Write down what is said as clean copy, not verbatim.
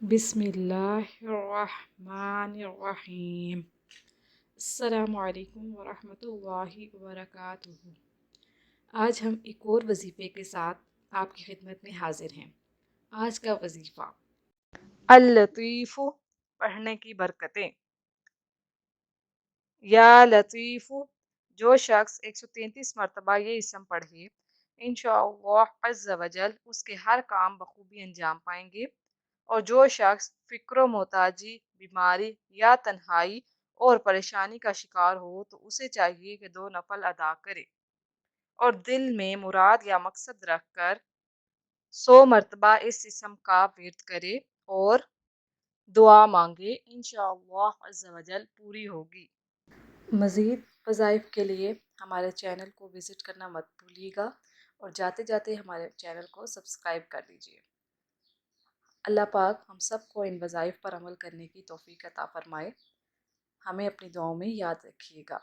बिस्मिल्लाहिर्रहमानिर्रहीम। अस्सलामु अलैकुम वरहमतुल्लाहि वबरकातुहू। आज हम एक और वजीफ़े के साथ आपकी खिदमत में हाजिर हैं। आज का वजीफ़ा अल-लतीफ़ु, पढ़ने की बरकतें। या लतीफ़ु, जो शख्स 133 मरतबा ये इसम पढ़े, इंशाअल्लाह अज़्ज़ व जल उसके हर काम बखूबी अंजाम पाएंगे। और जो शख्स फ़िक्र मोहताजी, बीमारी या तन्हाई और परेशानी का शिकार हो तो उसे चाहिए कि 2 नफल अदा करे और दिल में मुराद या मकसद रखकर 100 मरतबा इस इसम का विर्द करे और दुआ मांगे, इंशाअल्लाह अज़्ज़ व जल पूरी होगी। मज़ीद वज़ाइफ के लिए हमारे चैनल को विज़िट करना मत भूलिएगा और जाते जाते हमारे चैनल को सब्सक्राइब कर दीजिए। अल्लाह पाक हम सबको इन वज़ाइफ पर अमल करने की तौफ़ीक अता फ़रमाए। हमें अपनी दुआओं में याद रखिएगा।